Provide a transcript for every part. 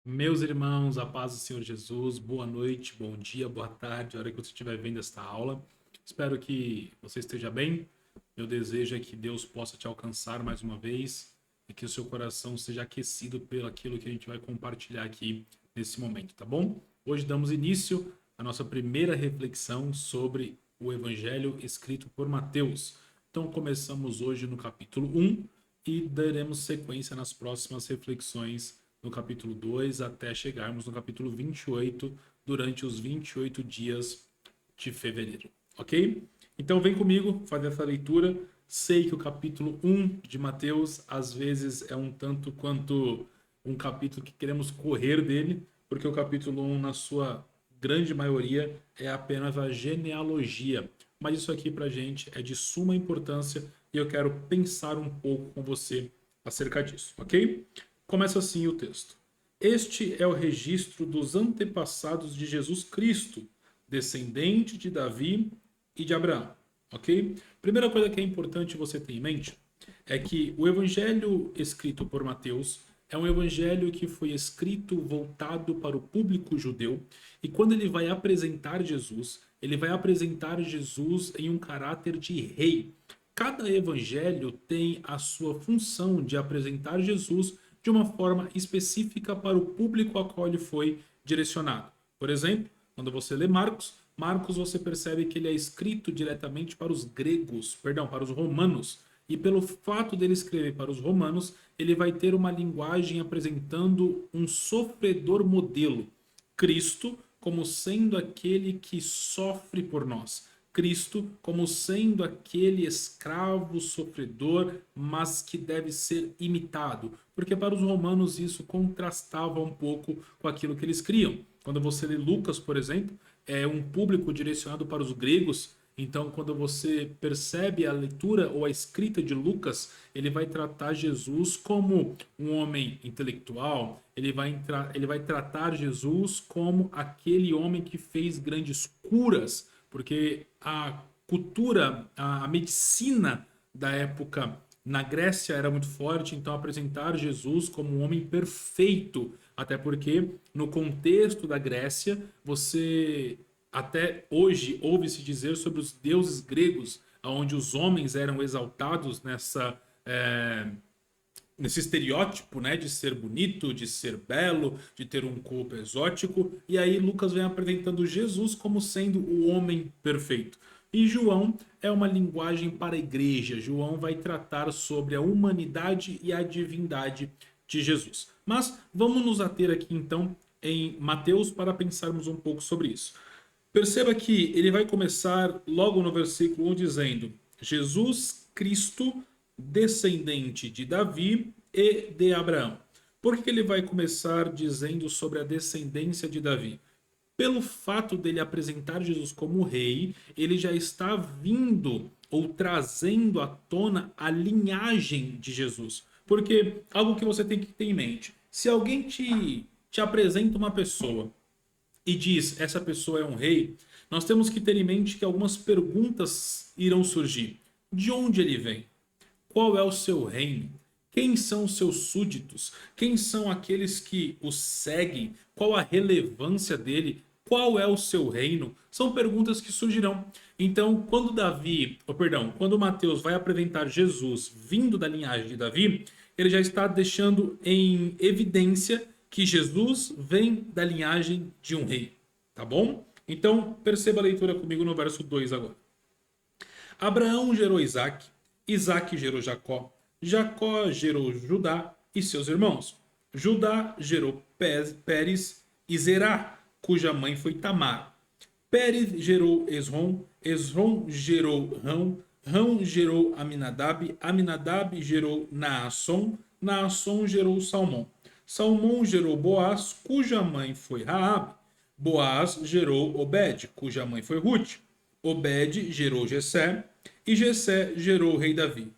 Meus irmãos, a paz do Senhor Jesus, boa noite, bom dia, boa tarde, a hora que você estiver vendo esta aula. Espero que você esteja bem. Meu desejo é que Deus possa te alcançar mais uma vez e que o seu coração seja aquecido pelo aquilo que a gente vai compartilhar aqui nesse momento, tá bom? Hoje damos início à nossa primeira reflexão sobre o Evangelho escrito por Mateus. Então, começamos hoje no capítulo 1 e daremos sequência nas próximas reflexões no capítulo 2 até chegarmos no capítulo 28 durante os 28 dias de fevereiro, ok? Então vem comigo fazer essa leitura. Sei que o capítulo 1 de Mateus às vezes é um tanto quanto um capítulo que queremos correr dele, porque o capítulo 1, na sua grande maioria, é apenas a genealogia. Mas isso aqui para a gente é de suma importância e eu quero pensar um pouco com você acerca disso, ok? Começa assim o texto. Este é o registro dos antepassados de Jesus Cristo, descendente de Davi e de Abraão. Ok? Primeira coisa que é importante você ter em mente é que o evangelho escrito por Mateus é um evangelho que foi escrito voltado para o público judeu, e quando ele vai apresentar Jesus, ele vai apresentar Jesus em um caráter de rei. Cada evangelho tem a sua função de apresentar Jesus de uma forma específica para o público a qual ele foi direcionado. Por exemplo, quando você lê Marcos, Marcos você percebe que ele é escrito diretamente para os gregos, perdão, para os romanos. E pelo fato dele escrever para os romanos, ele vai ter uma linguagem apresentando um sofredor modelo, Cristo como sendo aquele que sofre por nós. Cristo como sendo aquele escravo sofredor, mas que deve ser imitado. Porque para os romanos isso contrastava um pouco com aquilo que eles criam. Quando você lê Lucas, por exemplo, é um público direcionado para os gregos. Então, quando você percebe a leitura ou a escrita de Lucas, ele vai tratar Jesus como um homem intelectual, ele vai tratar Jesus como aquele homem que fez grandes curas, porque a cultura, a medicina da época na Grécia era muito forte, então apresentar Jesus como um homem perfeito, até porque no contexto da Grécia, você até hoje ouve-se dizer sobre os deuses gregos, onde os homens eram exaltados nesse estereótipo, né, de ser bonito, de ser belo, de ter um corpo exótico, e aí Lucas vem apresentando Jesus como sendo o homem perfeito. E João é uma linguagem para a igreja. João vai tratar sobre a humanidade e a divindade de Jesus. Mas vamos nos ater aqui então em Mateus para pensarmos um pouco sobre isso. Perceba que ele vai começar logo no versículo 1 dizendo: Jesus Cristo, descendente de Davi e de Abraão. Por que ele vai começar dizendo sobre a descendência de Davi? Pelo fato dele apresentar Jesus como rei, ele já está vindo ou trazendo à tona a linhagem de Jesus. Porque algo que você tem que ter em mente: se alguém te apresenta uma pessoa e diz essa pessoa é um rei, nós temos que ter em mente que algumas perguntas irão surgir. De onde ele vem? Qual é o seu reino? Quem são os seus súditos? Quem são aqueles que o seguem? Qual a relevância dele? Qual é o seu reino? São perguntas que surgirão. Então, quando quando Mateus vai apresentar Jesus vindo da linhagem de Davi, ele já está deixando em evidência que Jesus vem da linhagem de um rei, tá bom? Então, perceba a leitura comigo no verso 2 agora. Abraão gerou Isaac, Isaac gerou Jacó, Jacó gerou Judá e seus irmãos. Judá gerou Pérez e Zerá, cuja mãe foi Tamar. Pérez gerou Esrom, Esrom gerou Rão, Rão gerou Aminadab, Aminadab gerou Naasson, Naasson gerou Salmão. Salmão gerou Boaz, cuja mãe foi Raabe. Boaz gerou Obed, cuja mãe foi Ruth. Obed gerou Jessé, e Jessé gerou o rei Davi.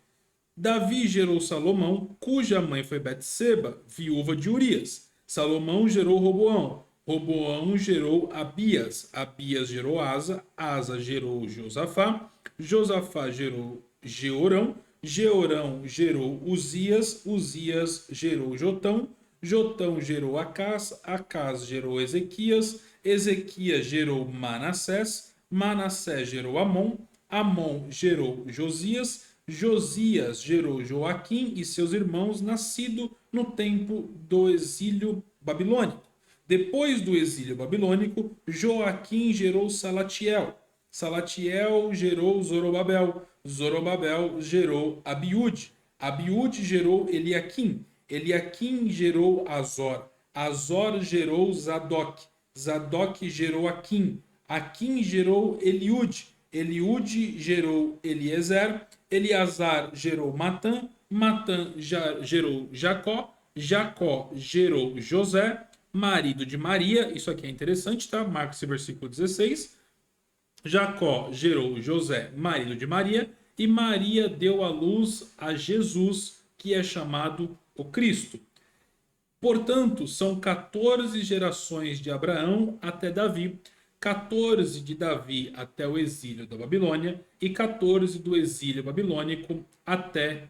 Davi gerou Salomão, cuja mãe foi Betseba, viúva de Urias. Salomão gerou Roboão. Roboão gerou Abias. Abias gerou Asa. Asa gerou Josafá. Josafá gerou Jeorão. Jeorão gerou Uzias. Uzias gerou Jotão. Jotão gerou Acás, Acás gerou Ezequias, Ezequias gerou Manassés, Manassés gerou Amon, Amon gerou Josias, Josias gerou Joaquim e seus irmãos, nascido no tempo do exílio babilônico. Depois do exílio babilônico, Joaquim gerou Salatiel, Salatiel gerou Zorobabel, Zorobabel gerou Abiúde, Abiúde gerou Eliaquim, Eliaquim gerou Azor, Azor gerou Zadok, Zadok gerou Aquim, Aquim gerou Eliúde, Eliúde gerou Eliezer, Eleazar gerou Matã, Matã gerou Jacó, Jacó gerou José, marido de Maria, isso aqui é interessante, tá? Marcos versículo 16. Jacó gerou José, marido de Maria, e Maria deu à luz a Jesus, que é chamado o Cristo. Portanto, são 14 gerações de Abraão até Davi, 14 de Davi até o exílio da Babilônia e 14 do exílio babilônico até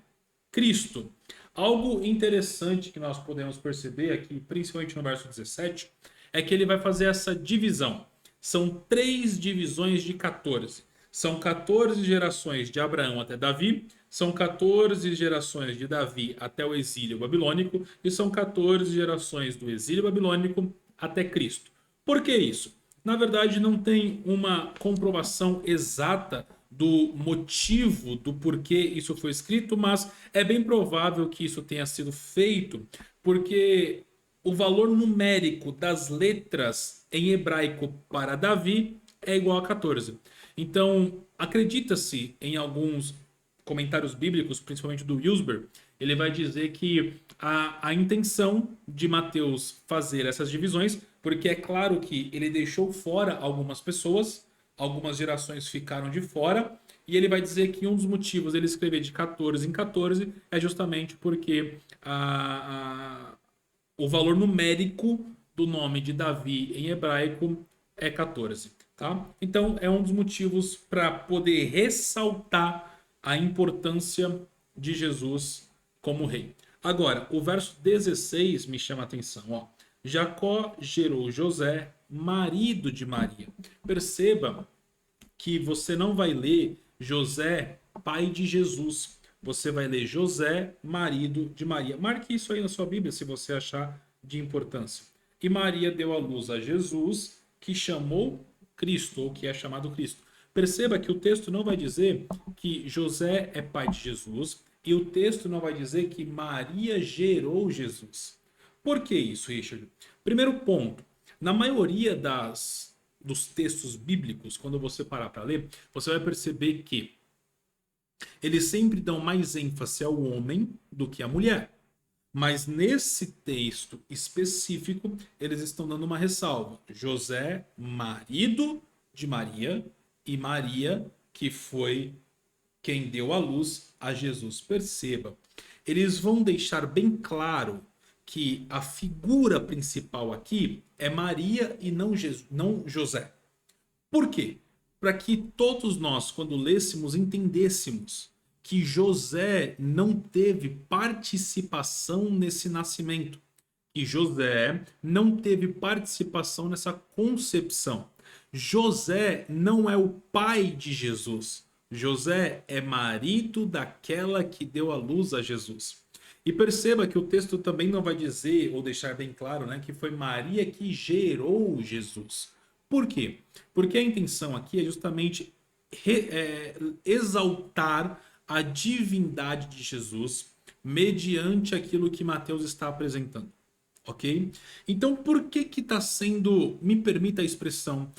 Cristo. Algo interessante que nós podemos perceber aqui, principalmente no verso 17, é que ele vai fazer essa divisão. São 3 divisões de 14. São 14 gerações de Abraão até Davi, são 14 gerações de Davi até o exílio babilônico e são 14 gerações do exílio babilônico até Cristo. Por que isso? Na verdade, não tem uma comprovação exata do motivo do porquê isso foi escrito, mas é bem provável que isso tenha sido feito porque o valor numérico das letras em hebraico para Davi é igual a 14. Então, acredita-se em alguns comentários bíblicos, principalmente do Wilsberg, ele vai dizer que a intenção de Mateus fazer essas divisões, porque é claro que ele deixou fora algumas pessoas, algumas gerações ficaram de fora, e ele vai dizer que um dos motivos ele escrever de 14 em 14 é justamente porque o valor numérico do nome de Davi em hebraico é 14. Tá? Então é um dos motivos para poder ressaltar a importância de Jesus como rei. Agora, o verso 16 me chama a atenção. Ó. Jacó gerou José, marido de Maria. Perceba que você não vai ler José, pai de Jesus. Você vai ler José, marido de Maria. Marque isso aí na sua Bíblia, se você achar de importância. E Maria deu à luz a Jesus, que chamou Cristo, ou que é chamado Cristo. Perceba que o texto não vai dizer que José é pai de Jesus, e o texto não vai dizer que Maria gerou Jesus. Por que isso, Richard? Primeiro ponto, na maioria dos textos bíblicos, quando você parar para ler, você vai perceber que eles sempre dão mais ênfase ao homem do que à mulher. Mas nesse texto específico, eles estão dando uma ressalva. José, marido de Maria, e Maria, que foi quem deu à luz a Jesus. Perceba, eles vão deixar bem claro que a figura principal aqui é Maria e não José. Por quê? Para que todos nós, quando lêssemos, entendêssemos que José não teve participação nesse nascimento, que José não teve participação nessa concepção. José não é o pai de Jesus. José é marido daquela que deu à luz a Jesus. E perceba que o texto também não vai dizer, ou deixar bem claro, né, que foi Maria que gerou Jesus. Por quê? Porque a intenção aqui é justamente exaltar a divindade de Jesus mediante aquilo que Mateus está apresentando. Ok? Então, por que está sendo, me permita a expressão,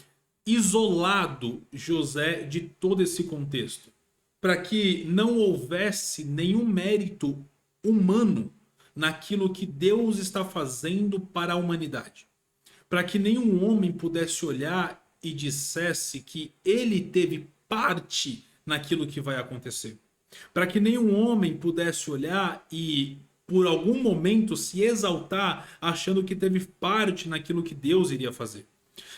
isolado José de todo esse contexto? Para que não houvesse nenhum mérito humano naquilo que Deus está fazendo para a humanidade. Para que nenhum homem pudesse olhar e dissesse que ele teve parte naquilo que vai acontecer. Para que nenhum homem pudesse olhar e, por algum momento, se exaltar achando que teve parte naquilo que Deus iria fazer.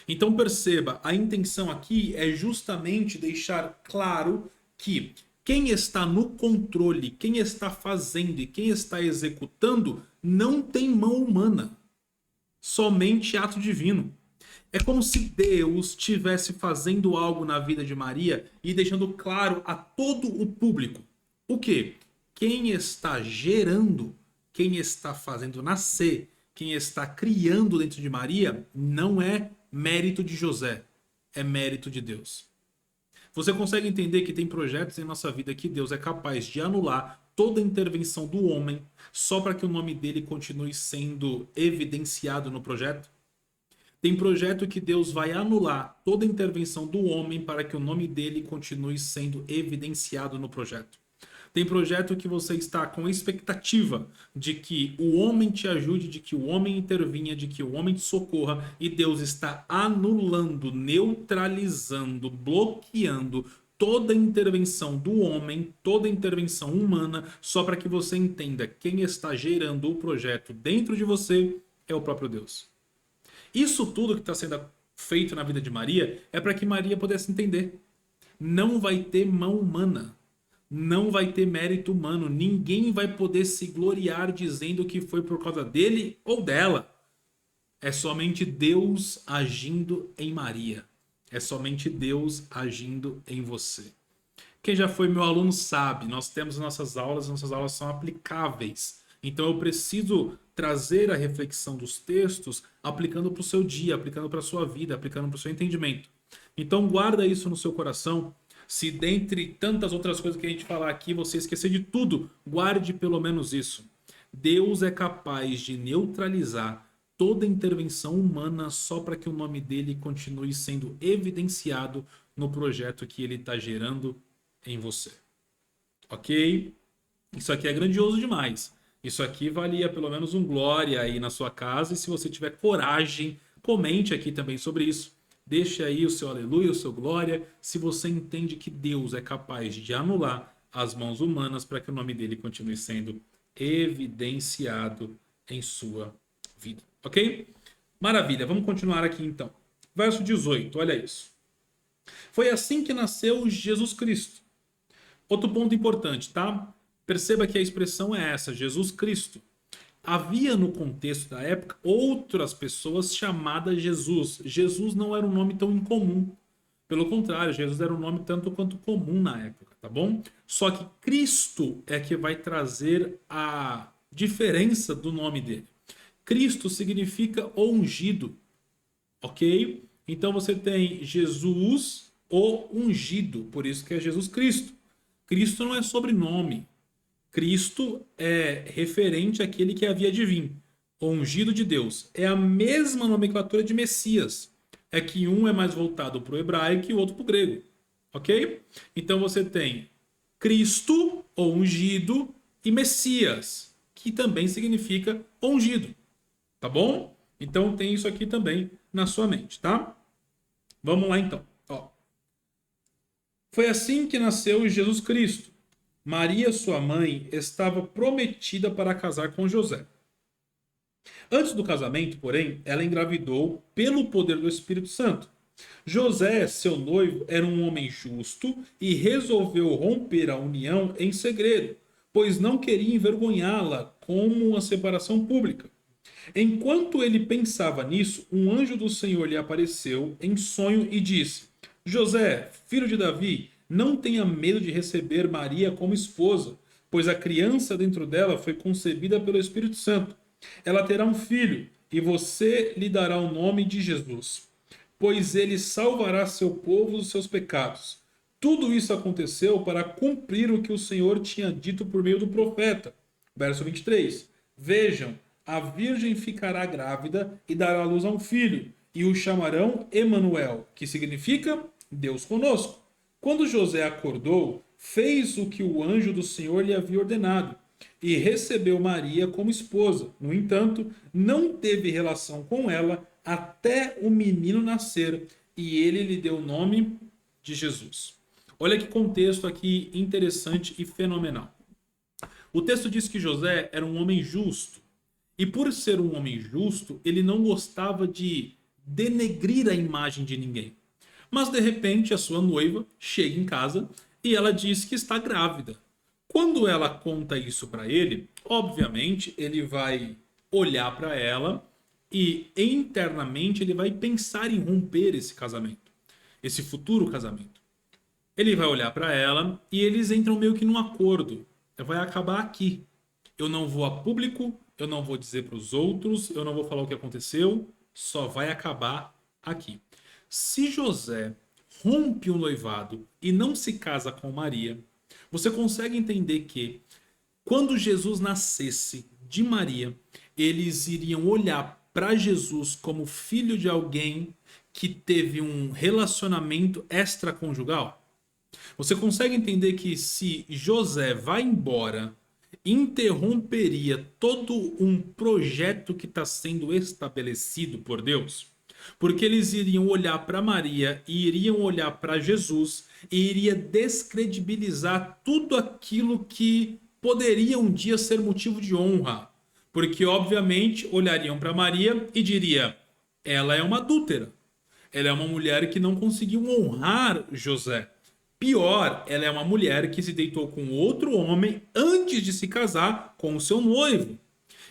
Então perceba, a intenção aqui é justamente deixar claro que Quem está no controle, quem está fazendo e quem está executando não tem mão humana, somente ato divino. É como se Deus estivesse fazendo algo na vida de Maria e deixando claro a todo o público. O quê? Quem está gerando, quem está fazendo nascer, quem está criando dentro de Maria, não é mérito de José, é mérito de Deus. Você consegue entender que tem projetos em nossa vida que Deus é capaz de anular toda a intervenção do homem só para que o nome dele continue sendo evidenciado no projeto? Tem projeto que Deus vai anular toda a intervenção do homem para que o nome dele continue sendo evidenciado no projeto. Tem projeto que você está com expectativa de que o homem te ajude, de que o homem intervinha, de que o homem te socorra, e Deus está anulando, neutralizando, bloqueando toda a intervenção do homem, toda a intervenção humana, só para que você entenda quem está gerando o projeto dentro de você é o próprio Deus. Isso tudo que está sendo feito na vida de Maria é para que Maria pudesse entender. Não vai ter mão humana. Não vai ter mérito humano. Ninguém vai poder se gloriar dizendo que foi por causa dele ou dela. É somente Deus agindo em Maria. É somente Deus agindo em você. Quem já foi meu aluno sabe, nós temos nossas aulas são aplicáveis. Então eu preciso trazer a reflexão dos textos aplicando para o seu dia, aplicando para a sua vida, aplicando para o seu entendimento. Então guarda isso no seu coração. Se dentre tantas outras coisas que a gente falar aqui, você esquecer de tudo, guarde pelo menos isso. Deus é capaz de neutralizar toda intervenção humana só para que o nome dele continue sendo evidenciado no projeto que ele está gerando em você. Ok? Isso aqui é grandioso demais. Isso aqui valia pelo menos um glória aí na sua casa. E se você tiver coragem, comente aqui também sobre isso. Deixe aí o seu aleluia, o seu glória, se você entende que Deus é capaz de anular as mãos humanas para que o nome dele continue sendo evidenciado em sua vida. Ok? Maravilha, vamos continuar aqui então. Verso 18, olha isso. Foi assim que nasceu Jesus Cristo. Outro ponto importante, tá? Perceba que a expressão é essa, Jesus Cristo. Havia no contexto da época outras pessoas chamadas Jesus. Jesus não era um nome tão incomum. Pelo contrário, Jesus era um nome tanto quanto comum na época, tá bom? Só que Cristo é que vai trazer a diferença do nome dele. Cristo significa ungido, ok? Então você tem Jesus, o ungido, por isso que é Jesus Cristo. Cristo não é sobrenome. Cristo é referente àquele que havia de vir, o ungido de Deus. É a mesma nomenclatura de Messias. É que um é mais voltado para o hebraico e o outro para o grego. Ok? Então você tem Cristo, o ungido, e Messias, que também significa ungido. Tá bom? Então tem isso aqui também na sua mente, tá? Vamos lá então. Ó. Foi assim que nasceu Jesus Cristo. Maria, sua mãe, estava prometida para casar com José. Antes do casamento, porém, ela engravidou pelo poder do Espírito Santo. José, seu noivo, era um homem justo e resolveu romper a união em segredo, pois não queria envergonhá-la como uma separação pública. Enquanto ele pensava nisso, um anjo do Senhor lhe apareceu em sonho e disse: José, filho de Davi, não tenha medo de receber Maria como esposa, pois a criança dentro dela foi concebida pelo Espírito Santo. Ela terá um filho, e você lhe dará o nome de Jesus, pois ele salvará seu povo dos seus pecados. Tudo isso aconteceu para cumprir o que o Senhor tinha dito por meio do profeta. Verso 23. Vejam, a virgem ficará grávida e dará à luz a um filho, e o chamarão Emanuel, que significa Deus conosco. Quando José acordou, fez o que o anjo do Senhor lhe havia ordenado e recebeu Maria como esposa. No entanto, não teve relação com ela até o menino nascer, e ele lhe deu o nome de Jesus. Olha que contexto aqui interessante e fenomenal. O texto diz que José era um homem justo, e por ser um homem justo, ele não gostava de denegrir a imagem de ninguém. Mas de repente a sua noiva chega em casa e ela diz que está grávida. Quando ela conta isso para ele, obviamente ele vai olhar para ela e internamente ele vai pensar em romper esse casamento, esse futuro casamento. Ele vai olhar para ela e eles entram meio que num acordo. Vai acabar aqui. Eu não vou a público, eu não vou dizer para os outros, eu não vou falar o que aconteceu, só vai acabar aqui. Se José rompe o noivado e não se casa com Maria, você consegue entender que quando Jesus nascesse de Maria, eles iriam olhar para Jesus como filho de alguém que teve um relacionamento extraconjugal? Você consegue entender que se José vai embora, interromperia todo um projeto que está sendo estabelecido por Deus? Porque eles iriam olhar para Maria e iriam olhar para Jesus e iria descredibilizar tudo aquilo que poderia um dia ser motivo de honra. Porque, obviamente, olhariam para Maria e diria: ela é uma adúltera. Ela é uma mulher que não conseguiu honrar José. Pior, ela é uma mulher que se deitou com outro homem antes de se casar com o seu noivo.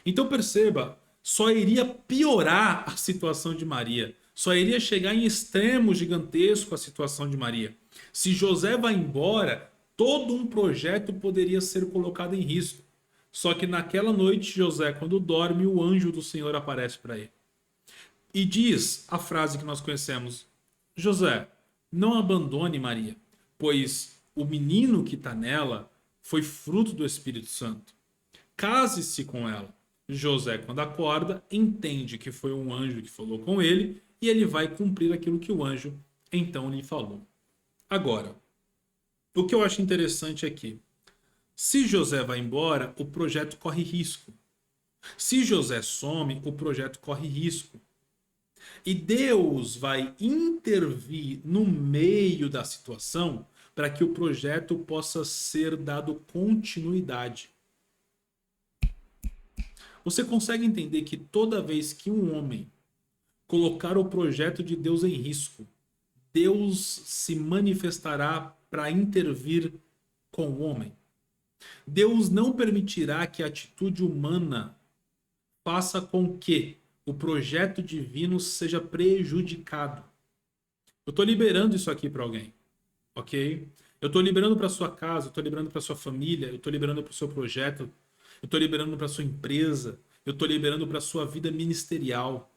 Então perceba, só iria piorar a situação de Maria. Só iria chegar em extremo gigantesco a situação de Maria. Se José vai embora, todo um projeto poderia ser colocado em risco. Só que naquela noite, José, quando dorme, o anjo do Senhor aparece para ele. E diz a frase que nós conhecemos: José, não abandone Maria, pois o menino que está nela foi fruto do Espírito Santo. Case-se com ela. José, quando acorda, entende que foi um anjo que falou com ele e ele vai cumprir aquilo que o anjo então lhe falou. Agora, o que eu acho interessante é que, se José vai embora, o projeto corre risco. Se José some, o projeto corre risco. E Deus vai intervir no meio da situação para que o projeto possa ser dado continuidade. Você consegue entender que toda vez que um homem colocar o projeto de Deus em risco, Deus se manifestará para intervir com o homem? Deus não permitirá que a atitude humana faça com que o projeto divino seja prejudicado. Eu estou liberando isso aqui para alguém, ok? Eu estou liberando para sua casa, eu estou liberando para sua família, eu estou liberando para o seu projeto, eu estou liberando para sua empresa, eu estou liberando para sua vida ministerial.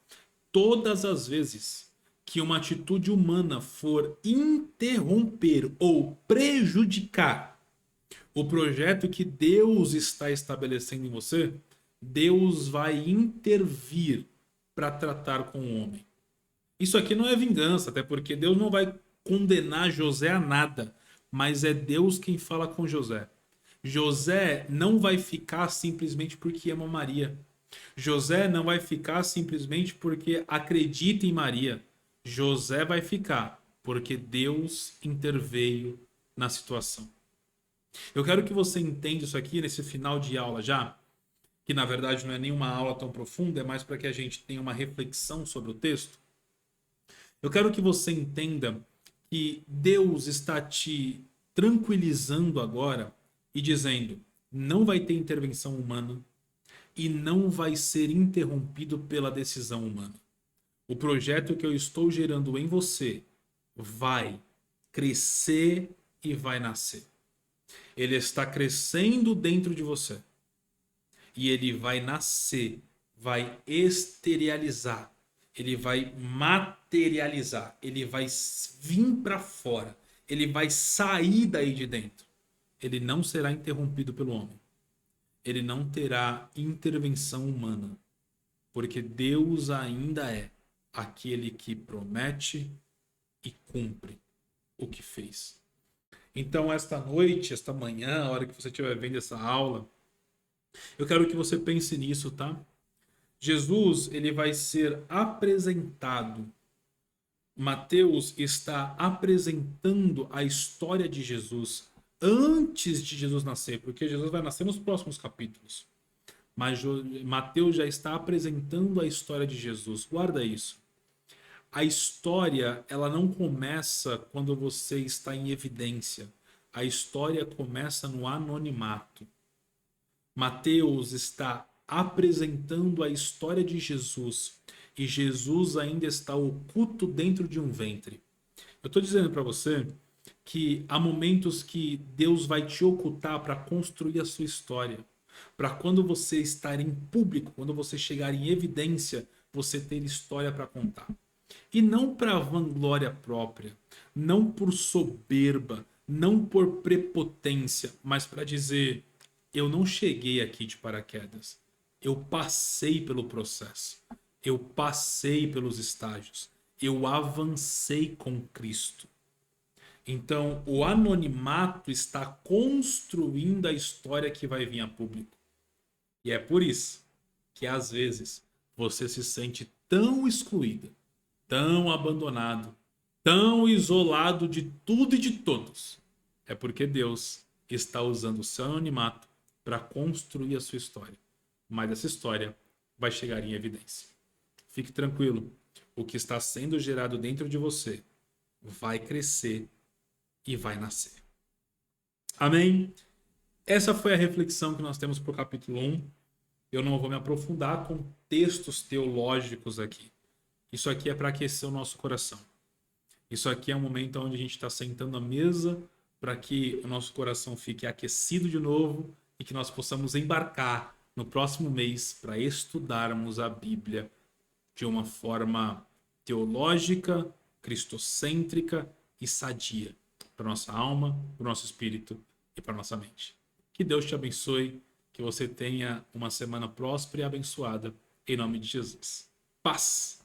Todas as vezes que uma atitude humana for interromper ou prejudicar o projeto que Deus está estabelecendo em você, Deus vai intervir para tratar com o homem. Isso aqui não é vingança, até porque Deus não vai condenar José a nada, mas é Deus quem fala com José. José não vai ficar simplesmente porque ama Maria. José não vai ficar simplesmente porque acredita em Maria. José vai ficar porque Deus interveio na situação. Eu quero que você entenda isso aqui nesse final de aula já, que na verdade não é nenhuma aula tão profunda, é mais para que a gente tenha uma reflexão sobre o texto. Eu quero que você entenda que Deus está te tranquilizando agora e dizendo: não vai ter intervenção humana e não vai ser interrompido pela decisão humana. O projeto que eu estou gerando em você vai crescer e vai nascer. Ele está crescendo dentro de você. E ele vai nascer, vai exterializar, ele vai materializar, ele vai vir para fora, ele vai sair daí de dentro. Ele não será interrompido pelo homem. Ele não terá intervenção humana, porque Deus ainda é aquele que promete e cumpre o que fez. Então, esta noite, esta manhã, a hora que você estiver vendo essa aula, eu quero que você pense nisso, tá? Jesus, ele vai ser apresentado. Mateus está apresentando a história de Jesus antes de Jesus nascer, porque Jesus vai nascer nos próximos capítulos. Mas Mateus já está apresentando a história de Jesus. Guarda isso. A história, ela não começa quando você está em evidência. a história começa no anonimato. Mateus está apresentando a história de Jesus e Jesus ainda está oculto dentro de um ventre. Eu estou dizendo para você que há momentos que Deus vai te ocultar para construir a sua história. Para quando você estar em público, quando você chegar em evidência, você ter história para contar. E não para vanglória própria, não por soberba, não por prepotência, mas para dizer: eu não cheguei aqui de paraquedas. Eu passei pelo processo. Eu passei pelos estágios. Eu avancei com Cristo. Então, o anonimato está construindo a história que vai vir a público. E é por isso que, às vezes, você se sente tão excluída, tão abandonado, tão isolado de tudo e de todos. É porque Deus está usando o seu anonimato para construir a sua história. Mas essa história vai chegar em evidência. Fique tranquilo. O que está sendo gerado dentro de você vai crescer e vai nascer. Amém? Essa foi a reflexão que nós temos para o capítulo 1. Eu não vou me aprofundar com textos teológicos aqui. Isso aqui é para aquecer o nosso coração. Isso aqui é um momento onde a gente está sentando à mesa para que o nosso coração fique aquecido de novo e que nós possamos embarcar no próximo mês para estudarmos a Bíblia de uma forma teológica, cristocêntrica e sadia para nossa alma, para o nosso espírito e para nossa mente. Que Deus te abençoe, que você tenha uma semana próspera e abençoada, em nome de Jesus. Paz!